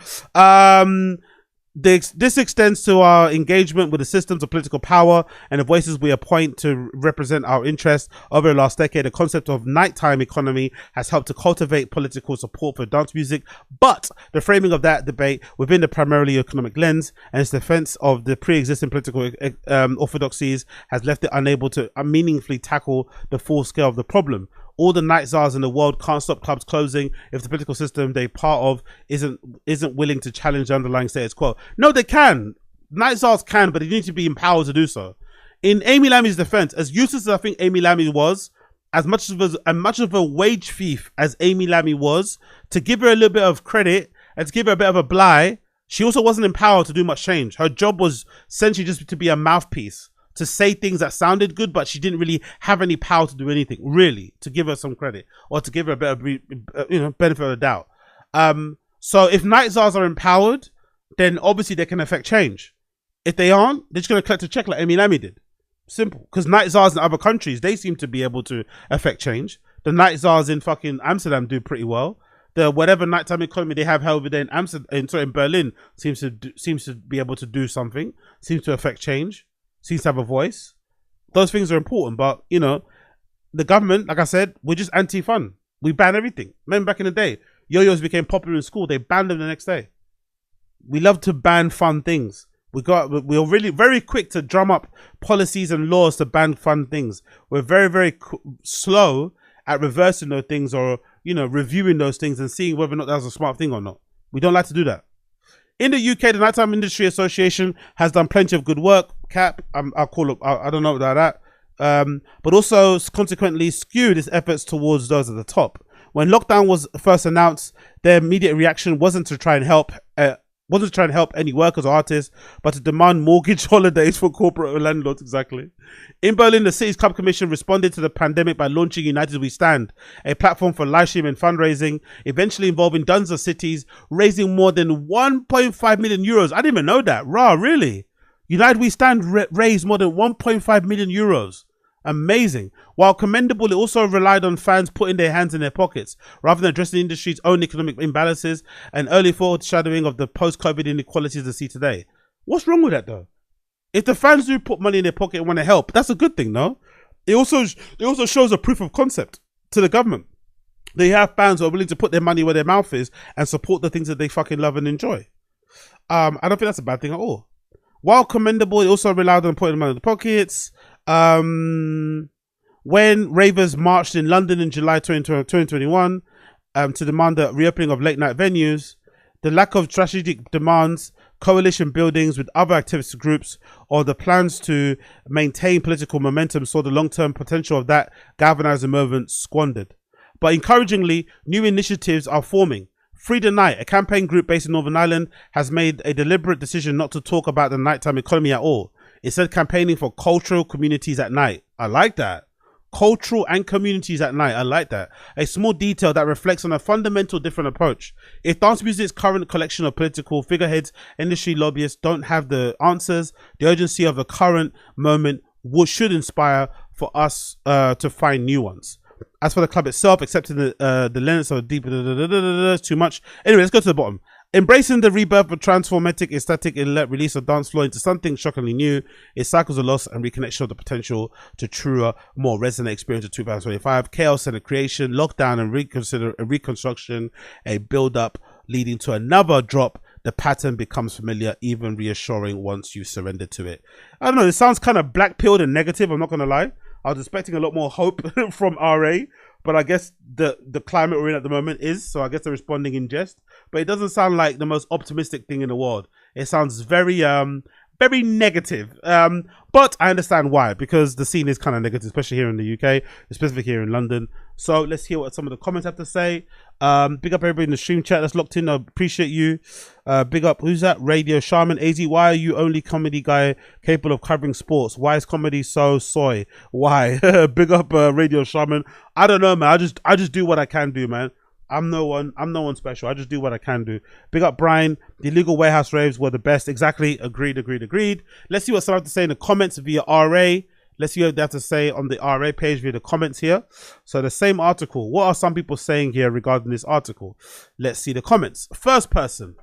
This extends to our engagement with the systems of political power and the voices we appoint to represent our interests. Over the last decade, the concept of nighttime economy has helped to cultivate political support for dance music, but the framing of that debate within the primarily economic lens and its defense of the pre-existing political orthodoxies has left it unable to meaningfully tackle the full scale of the problem. All the night czars in the world can't stop clubs closing if the political system they're part of isn't willing to challenge the underlying status quo. No, they can. Night czars can, but they need to be empowered to do so. In Amy Lammy's defense, as useless as I think Amy Lammy was, as much of a wage thief as Amy Lammy was, to give her a little bit of credit and to give her a bit of a bly, she also wasn't empowered to do much change. Her job was essentially just to be a mouthpiece, to say things that sounded good, but she didn't really have any power to do anything, really, to give her some credit or to give her a bit of, benefit of the doubt. So if night czars are empowered, then obviously they can affect change. If they aren't, they're just going to collect a check like Amy Lammy did. Simple. Because night czars in other countries, they seem to be able to affect change. The night czars in fucking Amsterdam do pretty well. The whatever nighttime economy they have over there in in Berlin seems to be able to do something, seems to affect change. Seems to have a voice. Those things are important, but the government, like I said, we're just anti-fun. We ban everything. Remember back in the day, yo-yos became popular in school. They banned them the next day. We love to ban fun things. We're really very quick to drum up policies and laws to ban fun things. We're very, very slow at reversing those things or reviewing those things and seeing whether or not that was a smart thing or not. We don't like to do that. In the UK, the Nighttime Industry Association has done plenty of good work. CAP, I'll call up, I don't know about that. But also consequently skewed its efforts towards those at the top. When lockdown was first announced, their immediate reaction wasn't to try and help any workers or artists, but to demand mortgage holidays for corporate landlords. Exactly. In Berlin, the city's club commission responded to the pandemic by launching United We Stand, a platform for live streaming fundraising, eventually involving dozens of cities, raising more than 1.5 million euros. I didn't even know that. Rah, really? United We Stand raised more than 1.5 million euros. Amazing. While commendable, it also relied on fans putting their hands in their pockets rather than addressing the industry's own economic imbalances and early foreshadowing of the post-COVID inequalities they see today. What's wrong with that though? If the fans do put money in their pocket and want to help, that's a good thing, no? It also shows a proof of concept to the government. They have fans who are willing to put their money where their mouth is and support the things that they fucking love and enjoy. I don't think that's a bad thing at all. While commendable, it also relied on putting money in the pockets. When ravers marched in London in July 2021 to demand the reopening of late night venues, the lack of strategic demands, coalition buildings with other activist groups, or the plans to maintain political momentum saw the long-term potential of that galvanizing movement squandered. But encouragingly, new initiatives are forming. Free the Night, a campaign group based in Northern Ireland, has made a deliberate decision not to talk about the nighttime economy at all. Instead, campaigning for cultural communities at night. I like that. Cultural and communities at night. I like that. A small detail that reflects on a fundamental different approach. If dance music's current collection of political figureheads, industry lobbyists don't have the answers, the urgency of the current moment should inspire for us to find new ones. As for the club itself, accepting the lens of deep too much. Anyway, let's go to the bottom. Embracing the rebirth of transformatic aesthetic and let release of dance floor into something shockingly new, it cycles the loss and reconnection of the potential to truer, more resonant experience of 2025. Chaos and a creation, lockdown and reconstruction, a build-up leading to another drop. The pattern becomes familiar, even reassuring once you surrender to it. I don't know, it sounds kind of black-pilled and negative, I'm not going to lie. I was expecting a lot more hope from RA, but I guess the climate we're in at the moment is, so I guess they're responding in jest. But it doesn't sound like the most optimistic thing in the world. It sounds very very negative. But I understand why, because the scene is kind of negative, especially here in the UK, especially here in London. So let's hear what some of the comments have to say. Big up everybody in the stream chat that's locked in. I appreciate you. Big up, who's that? Radio Shaman AZ. Why are you only comedy guy capable of covering sports? Why is comedy so soy? Why? Big up Radio Shaman. I don't know, man. I just do what I can do, man. I'm no one special. I just do what I can do. Big up Brian. The illegal warehouse raves were the best. Exactly. Agreed. Let's see what some have to say in the comments via RA. Let's see what they have to say on the RA page via the comments here. So the same article. What are some people saying here regarding this article? Let's see the comments. First person.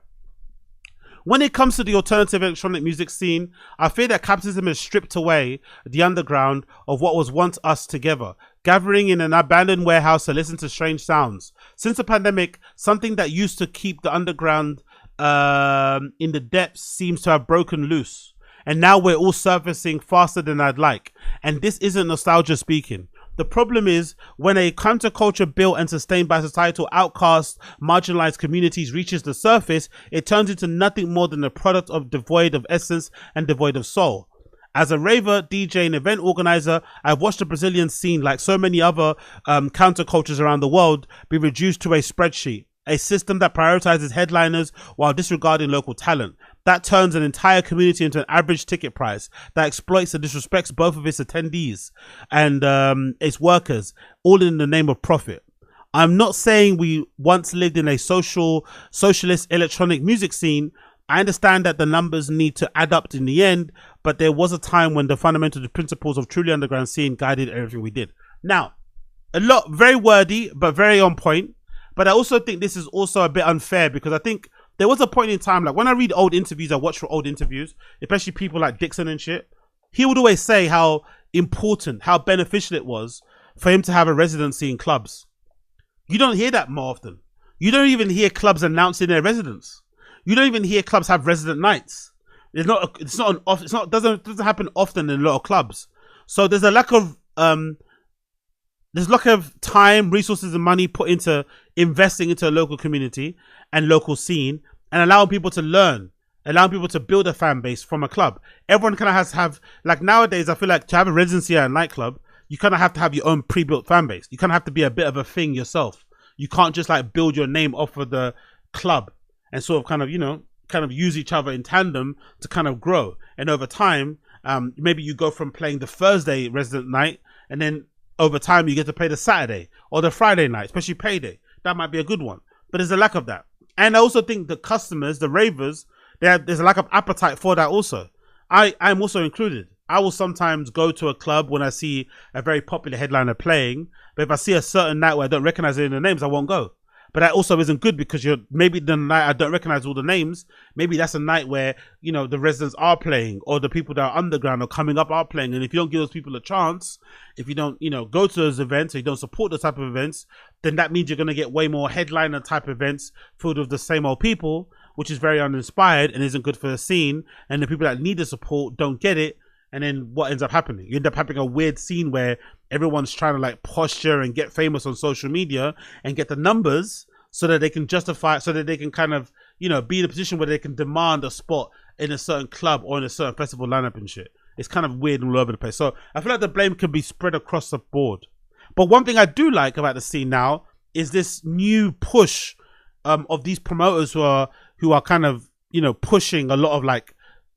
When it comes to the alternative electronic music scene, I fear that capitalism has stripped away the underground of what was once us together, gathering in an abandoned warehouse to listen to strange sounds. Since the pandemic, something that used to keep the underground in the depths seems to have broken loose. And now we're all surfacing faster than I'd like. And this isn't nostalgia speaking. The problem is when a counterculture built and sustained by societal outcasts, marginalized communities reaches the surface, it turns into nothing more than a product of devoid of essence and devoid of soul. As a raver, DJ, and event organizer, I've watched the Brazilian scene, like so many other countercultures around the world, be reduced to a spreadsheet, a system that prioritizes headliners while disregarding local talent. That turns an entire community into an average ticket price that exploits and disrespects both of its attendees and its workers, all in the name of profit. I'm not saying we once lived in a socialist electronic music scene. I understand that the numbers need to add up in the end, but there was a time when the fundamental principles of truly underground scene guided everything we did. Now, a lot, very wordy, but very on point. But I also think this is also a bit unfair because I think there was a point in time, like when I read old interviews, I watch for old interviews, especially people like Dixon and shit. He would always say how important, how beneficial it was for him to have a residency in clubs. You don't hear that more often. You don't even hear clubs announcing their residents. You don't even hear clubs have resident nights. Doesn't happen often in a lot of clubs. So there's a lack of time, resources, and money put into investing into a local community and local scene and allowing people to learn, allowing people to build a fan base from a club. Everyone kind of has to have, like nowadays, I feel like to have a residency at a nightclub, you kind of have to have your own pre-built fan base. You kind of have to be a bit of a thing yourself. You can't just like build your name off of the club and sort of kind of use each other in tandem to kind of grow. And over time, maybe you go from playing the Thursday resident night and then over time you get to play the Saturday or the Friday night, especially payday. That might be a good one. But there's a lack of that. And I also think the customers, the ravers, there's a lack of appetite for that also. I'm also included. I will sometimes go to a club when I see a very popular headliner playing, but if I see a certain night where I don't recognize any of the names, I won't go. But that also isn't good because maybe the night I don't recognize all the names, maybe that's a night where, you know, the residents are playing or the people that are underground or coming up are playing. And if you don't give those people a chance, if you don't, you know, go to those events or you don't support those type of events, then that means you're going to get way more headliner type events filled with the same old people, which is very uninspired and isn't good for the scene. And the people that need the support don't get it. And then what ends up happening? You end up having a weird scene where everyone's trying to like posture and get famous on social media and get the numbers so that they can justify, so that they can kind of, you know, be in a position where they can demand a spot in a certain club or in a certain festival lineup and shit. It's kind of weird all over the place. So I feel like the blame can be spread across the board. But one thing I do like about the scene now is this new push of these promoters who are kind of, you know, pushing a lot of like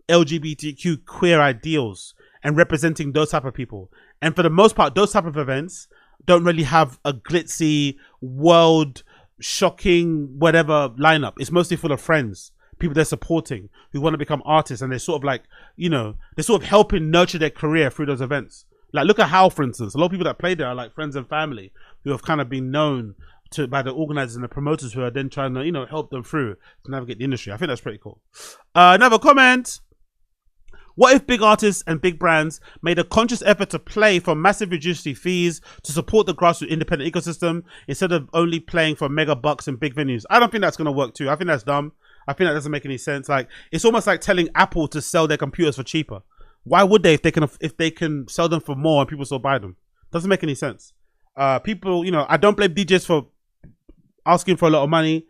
LGBTQ queer ideals and representing those type of people. And for the most part, those type of events don't really have a glitzy, world shocking, whatever lineup. It's mostly full of friends, people they're supporting, who want to become artists, and they're sort of like, you know, they're sort of helping nurture their career through those events. Like look at Howl, for instance. A lot of people that play there are like friends and family who have kind of been known to by the organizers and the promoters who are then trying to, you know, help them through to navigate the industry. I think that's pretty cool. Another comment. What if big artists and big brands made a conscious effort to play for massive reduced fees to support the grassroots independent ecosystem instead of only playing for mega bucks in big venues? I don't think that's going to work too. I think that's dumb. I think that doesn't make any sense. Like, it's almost like telling Apple to sell their computers for cheaper. Why would they if they can sell them for more and people still buy them? Doesn't make any sense. People, you know, I don't blame DJs for asking for a lot of money.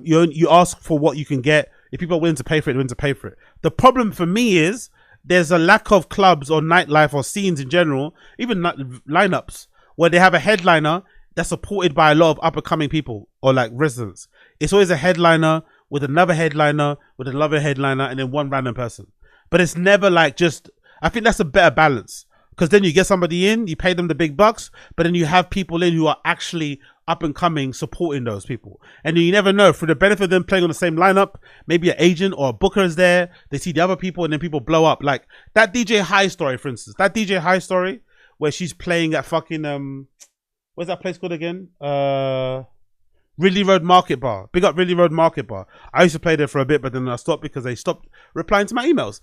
You ask for what you can get. If people are willing to pay for it, they're willing to pay for it. The problem for me is there's a lack of clubs or nightlife or scenes in general, even lineups, where they have a headliner that's supported by a lot of up and coming people or like residents. It's always a headliner with another headliner with another headliner and then one random person. But it's never like just, I think that's a better balance. Because then you get somebody in, you pay them the big bucks, but then you have people in who are actually up and coming supporting those people. And you never know, for the benefit of them playing on the same lineup, maybe an agent or a booker is there, they see the other people and then people blow up. Like that DJ High story, for instance, that DJ High story where she's playing at fucking, where's that place called again? Ridley Road Market Bar. Big up Ridley Road Market Bar. I used to play there for a bit, but then I stopped because they stopped replying to my emails.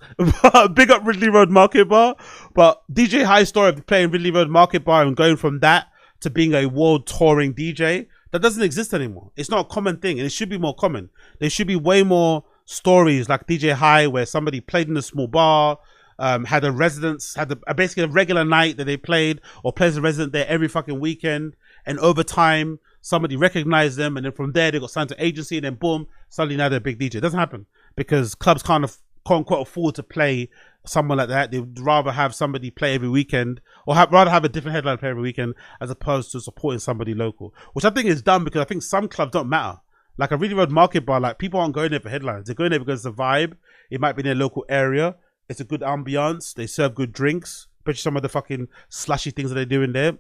Big up Ridley Road Market Bar. But DJ High's story of playing Ridley Road Market Bar and going from that to being a world touring DJ, that doesn't exist anymore. It's not a common thing, and it should be more common. There should be way more stories like DJ High where somebody played in a small bar, had a residence, basically a regular night that they played, or plays a resident there every fucking weekend, and over time somebody recognized them, and then from there they got signed to agency, and then boom, suddenly now they're a big DJ. It doesn't happen because clubs can't quote afford to play someone like that. They'd rather have somebody play every weekend, or rather have a different headline play every weekend, as opposed to supporting somebody local, which I think is dumb because I think some clubs don't matter. Like a Ridley Road Market Bar, like people aren't going there for headlines. They're going there because it's a vibe. It might be in their local area. It's a good ambiance. They serve good drinks, especially some of the fucking slushy things that they do in there.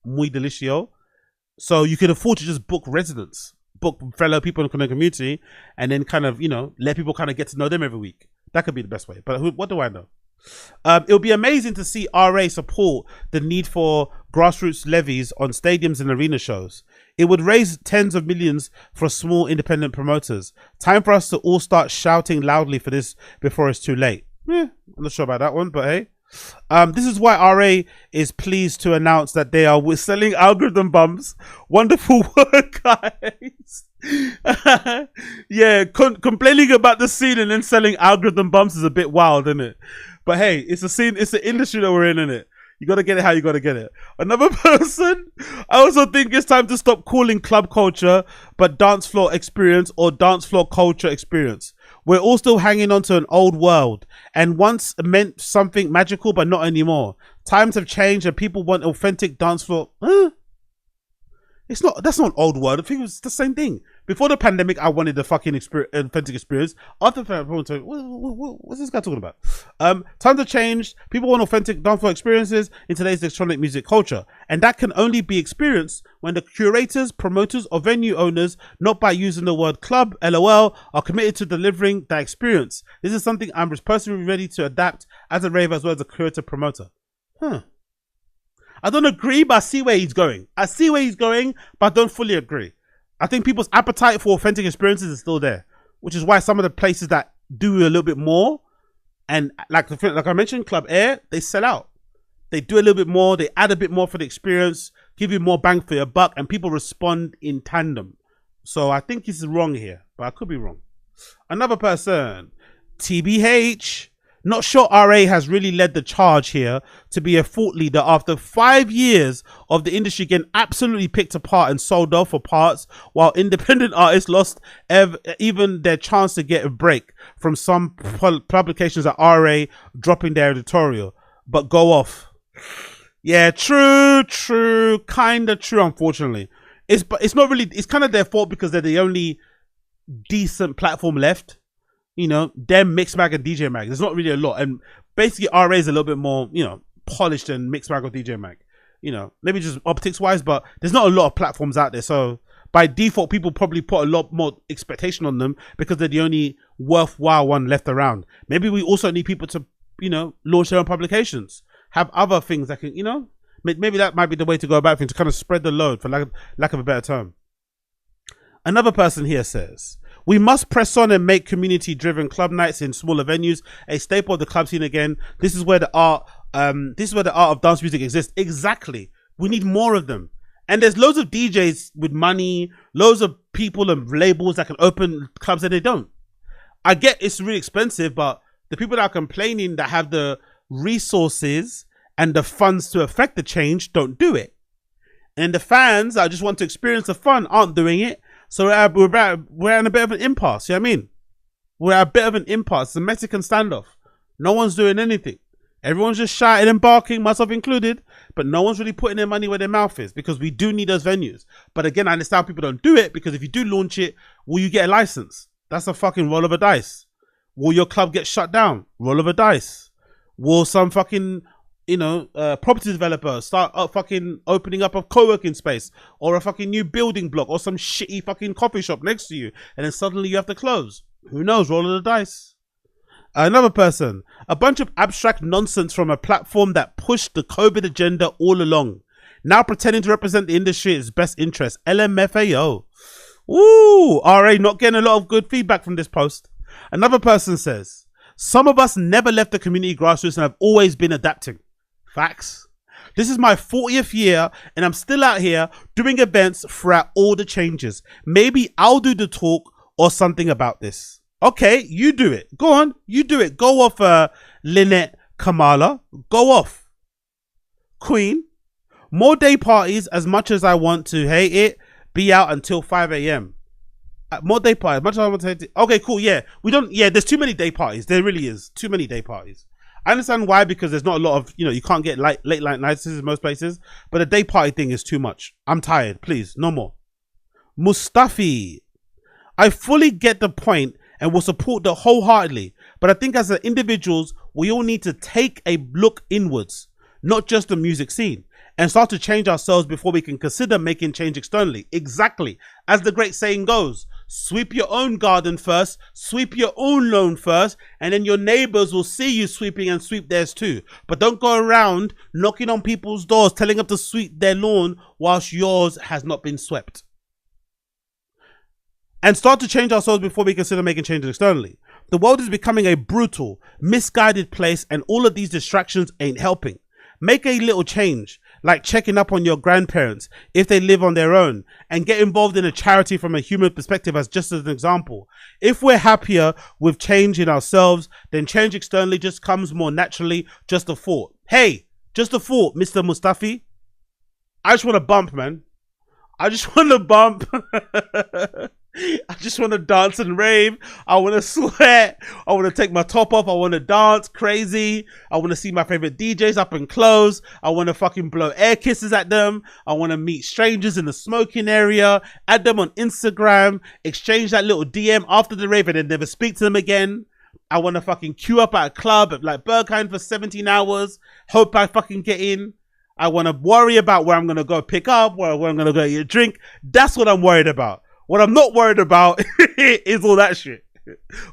Muy delicioso. So you can afford to just book residents, book fellow people in the community, and then kind of, you know, let people kind of get to know them every week. That could be the best way. But what do I know? It would be amazing to see RA support the need for grassroots levies on stadiums and arena shows. It would raise tens of millions for small independent promoters. Time for us to all start shouting loudly for this before it's too late. I'm not sure about that one, but hey. This is why RA is pleased to announce that they are selling algorithm bumps. Wonderful work, guys. Yeah, complaining about the scene and then selling algorithm bumps is a bit wild, isn't it? But hey, it's a scene, it's the industry that we're in, isn't it? You gotta get it how you gotta get it. Another person, I also think it's time to stop calling club culture but dance floor experience or dance floor culture experience. We're all still hanging on to an old world, and once meant something magical, but not anymore. Times have changed and people want authentic dance floor. It's not, that's not an old word. I think it was the same thing. Before the pandemic, I wanted the fucking authentic experience. After the pandemic, what's this guy talking about? Times have changed. People want authentic dance floor experiences in today's electronic music culture. And that can only be experienced when the curators, promoters, or venue owners, not by using the word club, LOL, are committed to delivering that experience. This is something I'm personally ready to adapt as a raver as well as a curator promoter. I don't agree, but I see where he's going. But I don't fully agree. I think people's appetite for authentic experiences is still there, which is why some of the places that do a little bit more, and like I mentioned, Club Air, they sell out. They do a little bit more, they add a bit more for the experience, give you more bang for your buck, and people respond in tandem. So I think he's wrong here, but I could be wrong. Another person, TBH. Not sure RA has really led the charge here to be a thought leader after 5 years of the industry getting absolutely picked apart and sold off for parts, while independent artists lost even their chance to get a break from some publications at RA dropping their editorial. But go off. Yeah, true, kind of true, unfortunately. It's not really, it's kind of their fault because they're the only decent platform left. You know, them, Mixmag and DJ Mag. There's not really a lot. And basically, RA is a little bit more, you know, polished than Mixmag or DJ Mag. You know, maybe just optics-wise, but there's not a lot of platforms out there. So, by default, people probably put a lot more expectation on them because they're the only worthwhile one left around. Maybe we also need people to, you know, launch their own publications. Have other things that can, you know, maybe that might be the way to go about things, to kind of spread the load, for lack of a better term. Another person here says, we must press on and make community-driven club nights in smaller venues a staple of the club scene again. This is where the art of dance music exists. Exactly. We need more of them. And there's loads of DJs with money, loads of people and labels that can open clubs and they don't. I get it's really expensive, but the people that are complaining that have the resources and the funds to affect the change don't do it. And the fans that just want to experience the fun aren't doing it. So we're in a bit of an impasse, you know what I mean? We're at a bit of an impasse. It's a Mexican standoff. No one's doing anything. Everyone's just shouting and barking, myself included, but no one's really putting their money where their mouth is, because we do need those venues. But again, I understand people don't do it, because if you do launch it, will you get a license? That's a fucking roll of a dice. Will your club get shut down? Roll of a dice. Will some fucking, you know, property developer start fucking opening up a co-working space or a fucking new building block or some shitty fucking coffee shop next to you, and then suddenly you have to close? Who knows? Roll of the dice. Another person, a bunch of abstract nonsense from a platform that pushed the COVID agenda all along, now pretending to represent the industry at its best interest. LMFAO. Ooh, RA not getting a lot of good feedback from this post. Another person says, some of us never left the community grassroots and have always been adapting. Facts. This is my 40th year and I'm still out here doing events throughout all the changes. Maybe I'll do the talk or something about this. Okay, you do it. Go on, you do it. Go off, Lynette Kamala. Go off. Queen. More day parties. As much as I want to hate it, be out until 5 a.m. More day parties. As much as I want to hate it. Okay, cool. Yeah, there's too many day parties. There really is too many day parties. I understand why, because there's not a lot of, you can't get late nights in most places, but the day party thing is too much. I'm tired. Please, no more. Mustafi. I fully get the point and will support that wholeheartedly, but I think as individuals, we all need to take a look inwards, not just the music scene, and start to change ourselves before we can consider making change externally. Exactly. As the great saying goes, sweep your own garden first, sweep your own lawn first, and then your neighbors will see you sweeping and sweep theirs too. But don't go around knocking on people's doors, telling them to sweep their lawn whilst yours has not been swept. And start to change ourselves before we consider making changes externally. The world is becoming a brutal, misguided place, and all of these distractions ain't helping. Make a little change, like checking up on your grandparents if they live on their own, and get involved in a charity from a human perspective as just as an example. If we're happier with change in ourselves, then change externally just comes more naturally. Just a thought. Hey, just a thought, Mr. Mustafi. I just want to bump, man. I just want to bump. I just want to dance and rave. I want to sweat. I want to take my top off. I want to dance crazy. I want to see my favorite DJs up and close. I want to fucking blow air kisses at them. I want to meet strangers in the smoking area, add them on Instagram, exchange that little DM after the rave and then never speak to them again. I want to fucking queue up at a club at like Berghain for 17 hours. Hope I fucking get in. I want to worry about where I'm going to go pick up, where I'm going to go eat a drink. That's what I'm worried about. What I'm not worried about is all that shit.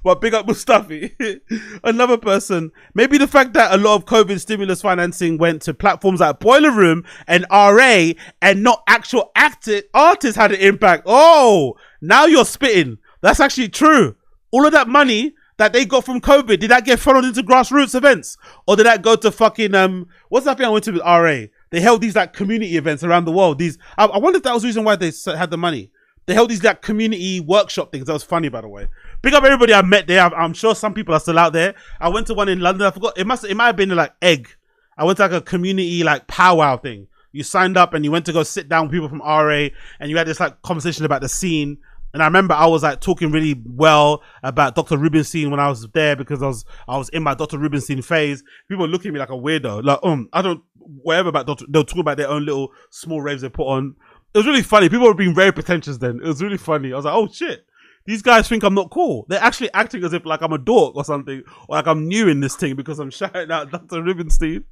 But big up Mustafi. Another person, maybe the fact that a lot of COVID stimulus financing went to platforms like Boiler Room and RA and not actual artists had an impact. Oh, now you're spitting. That's actually true. All of that money that they got from COVID, did that get funneled into grassroots events? Or did that go to fucking, what's that thing I went to with RA? They held these like community events around the world. I wonder if that was the reason why they had the money. They held these like community workshop things. That was funny, by the way. Big up everybody I met there. I'm sure some people are still out there. I went to one in London. I forgot. It might have been like Egg. I went to like a community like powwow thing. You signed up and you went to go sit down with people from RA and you had this like conversation about the scene. And I remember I was like talking really well about Dr. Rubenstein when I was there because I was in my Dr. Rubenstein phase. People were looking at me like a weirdo. Like, I don't, whatever about Dr. They'll talk about their own little small raves they put on. It was really funny. People were being very pretentious then. It was really funny. I was like, oh shit. These guys think I'm not cool. They're actually acting as if like I'm a dork or something. Or like I'm new in this thing because I'm shouting out Dr. Rubenstein.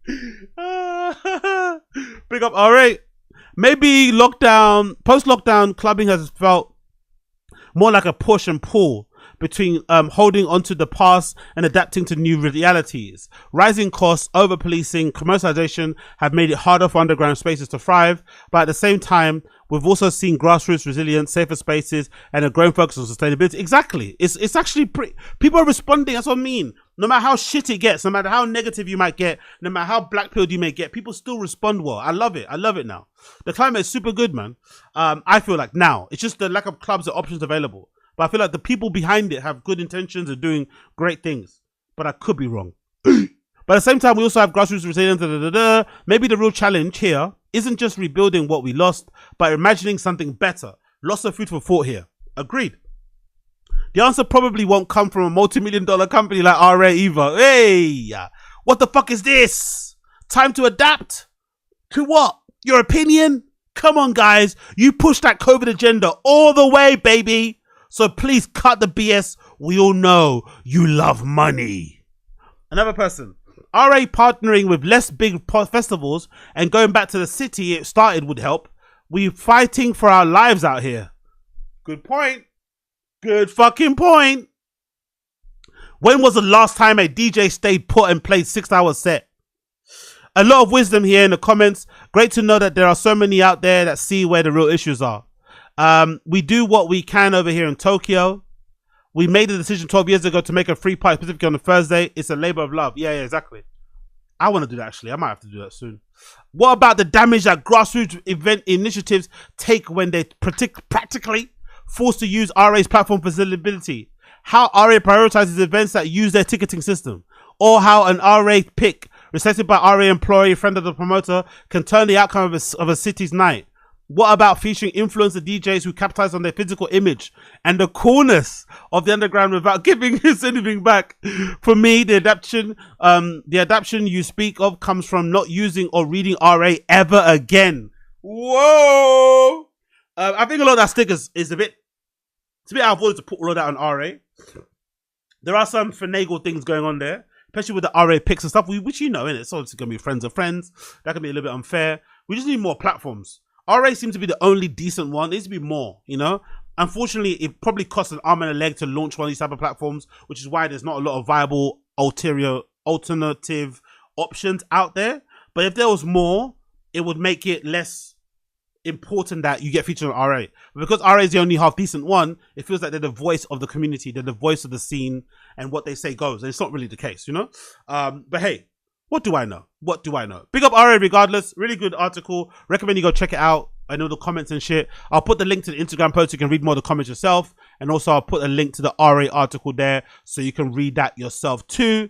Big up. All right. Maybe post-lockdown clubbing has felt more like a push and pull between holding onto the past and adapting to new realities. Rising costs, over-policing, commercialization have made it harder for underground spaces to thrive, but at the same time, we've also seen grassroots resilience, safer spaces, and a growing focus on sustainability. Exactly. It's actually people are responding, that's what I mean. No matter how shit it gets, no matter how negative you might get, no matter how black-pilled you may get, people still respond well. I love it. I love it now. The climate is super good, man. I feel like now. It's just the lack of clubs and options available. But I feel like the people behind it have good intentions and doing great things. But I could be wrong. But at the same time, we also have grassroots resilience. Maybe the real challenge here isn't just rebuilding what we lost, but imagining something better. Lots of food for thought here. Agreed. The answer probably won't come from a multi-million-dollar company like RA either. Hey, what the fuck is this? Time to adapt? To what? Your opinion? Come on, guys. You push that COVID agenda all the way, baby. So please cut the BS. We all know you love money. Another person. RA partnering with less big festivals and going back to the city it started would help. We're fighting for our lives out here. Good point. Good fucking point. When was the last time a DJ stayed put and played 6-hour set? A lot of wisdom here in the comments. Great to know that there are so many out there that see where the real issues are. We do what we can over here in Tokyo. We made the decision 12 years ago to make a free party specifically on a Thursday. It's a labor of love. Yeah, exactly. I want to do that actually. I might have to do that soon. What about the damage that grassroots event initiatives take when they practically forced to use RA's platform for visibility? How RA prioritizes events that use their ticketing system, or how an RA pick recited by RA employee, friend of the promoter, can turn the outcome of a city's night. What about featuring influencer DJs who capitalize on their physical image and the coolness of the underground without giving us anything back? For me, the adaptation you speak of comes from not using or reading RA ever again. Whoa! I think a lot of that stickers is a bit out of order to put all of that on RA. There are some finagle things going on there, especially with the RA picks and stuff, which you know, innit? So it's going to be friends of friends. That can be a little bit unfair. We just need more platforms. RA seems to be the only decent one. There needs to be more, you know? Unfortunately, it probably costs an arm and a leg to launch one of these type of platforms, which is why there's not a lot of viable alternative options out there. But if there was more, it would make it less important that you get featured on RA. But because RA is the only half decent one, it feels like they're the voice of the community, they're the voice of the scene, and what they say goes. And it's not really the case, you know? But hey, what do I know? What do I know? Big up RA regardless. Really good article. Recommend you go check it out. I know the comments and shit. I'll put the link to the Instagram post. You can read more of the comments yourself. And also I'll put a link to the RA article there so you can read that yourself too.